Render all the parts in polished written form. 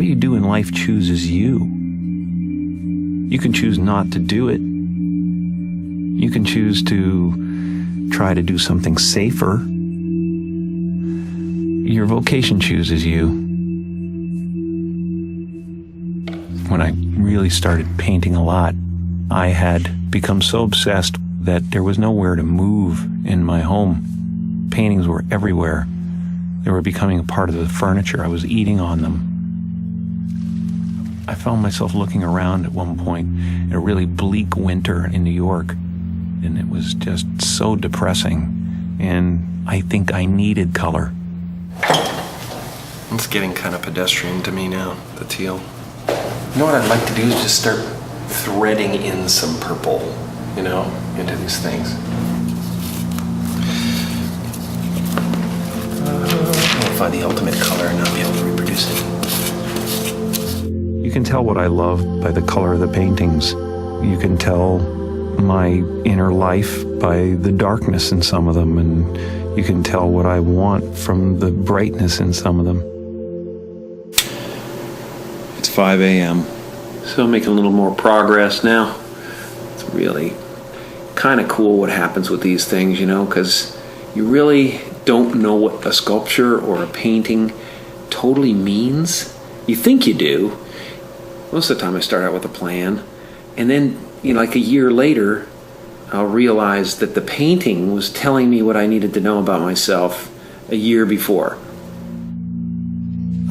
what you do in life chooses you. You can choose not to do it. You can choose to try to do something safer. Your vocation chooses you. When I really started painting a lot, I had become so obsessed that there was nowhere to move in my home. Paintings were everywhere. They were becoming a part of the furniture. I was eating on them. I found myself looking around at one point in a really bleak winter in New York, and it was just so depressing, and I think I needed color. It's getting kind of pedestrian to me now, the teal. You know what I'd like to do is just start threading in some purple, into these things. I'll find the ultimate color and not be able to reproduce it. You can tell what I love by the color of the paintings. You can tell my inner life by the darkness in some of them, and you can tell what I want from the brightness in some of them. It's 5 a.m. So I'm making a little more progress now. It's really kind of cool what happens with these things, because you really don't know what a sculpture or a painting totally means. You think you do. Most of the time I start out with a plan, and then, like a year later, I'll realize that the painting was telling me what I needed to know about myself a year before.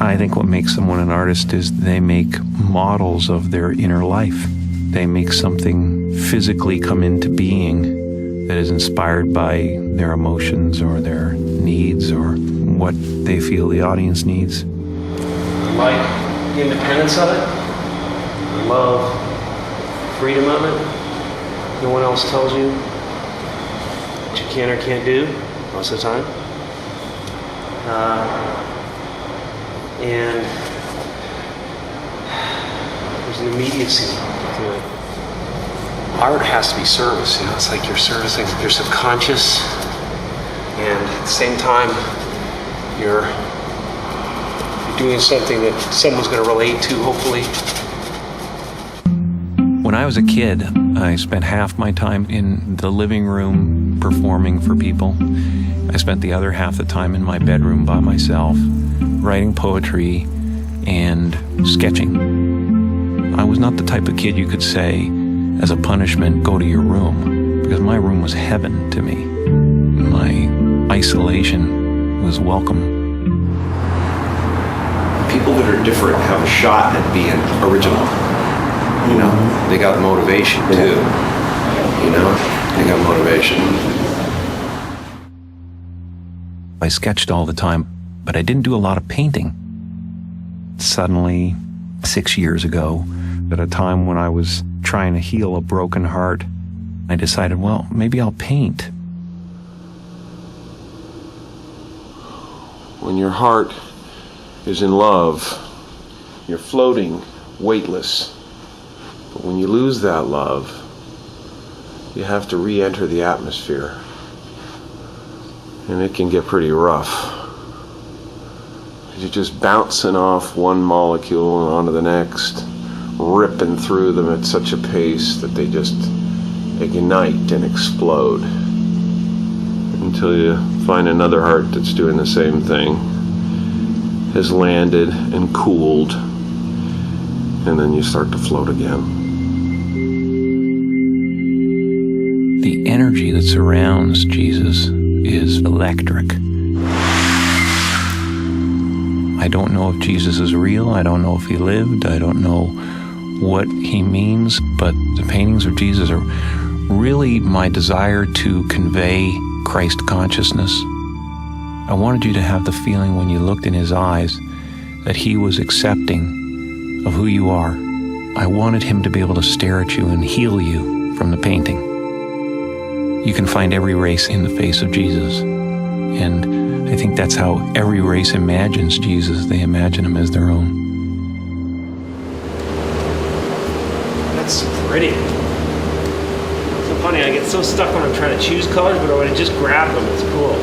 I think what makes someone an artist is they make models of their inner life. They make something physically come into being that is inspired by their emotions or their needs or what they feel the audience needs. I like the independence of it. I love freedom of it. No one else tells you what you can or can't do most of the time. And there's an immediacy to it. Art has to be service, it's like you're servicing your subconscious, and at the same time you're doing something that someone's going to relate to, hopefully. When I was a kid, I spent half my time in the living room performing for people. I spent the other half the time in my bedroom by myself, writing poetry and sketching. I was not the type of kid you could say, as a punishment, go to your room, because my room was heaven to me. My isolation was welcome. People that are different have a shot at being original. They got motivation too. They got motivation. I sketched all the time, but I didn't do a lot of painting. Suddenly, 6 years ago, at a time when I was trying to heal a broken heart, I decided, well, maybe I'll paint. When your heart is in love, you're floating, weightless. But when you lose that love, you have to re-enter the atmosphere. And it can get pretty rough. You're just bouncing off one molecule and onto the next, ripping through them at such a pace that they just ignite and explode. Until you find another heart that's doing the same thing, has landed and cooled, and then you start to float again. The energy that surrounds Jesus is electric. I don't know if Jesus is real. I don't know if he lived. I don't know what he means, but the paintings of Jesus are really my desire to convey Christ consciousness. I wanted you to have the feeling when you looked in his eyes that he was accepting of who you are. I wanted him to be able to stare at you and heal you from the painting. You can find every race in the face of Jesus. And I think that's how every race imagines Jesus. They imagine him as their own. That's so pretty. So funny, I get so stuck when I'm trying to choose colors, but when I just grab them, it's cool.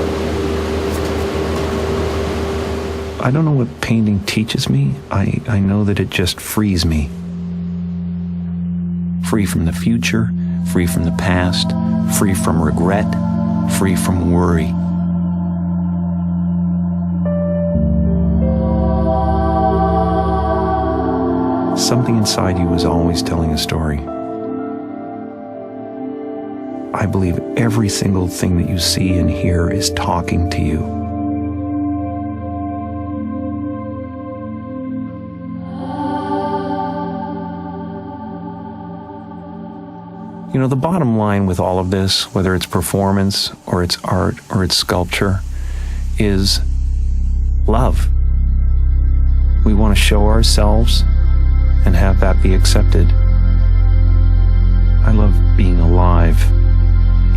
I don't know what painting teaches me. I know that it just frees me. Free from the future, free from the past, free from regret, free from worry. Something inside you is always telling a story. I believe every single thing that you see and hear is talking to you. You know, the bottom line with all of this, whether it's performance or it's art or it's sculpture, is love. We want to show ourselves and have that be accepted. I love being alive,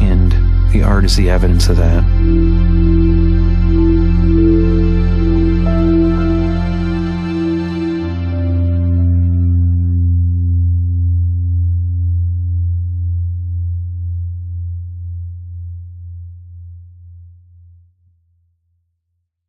and the art is the evidence of that.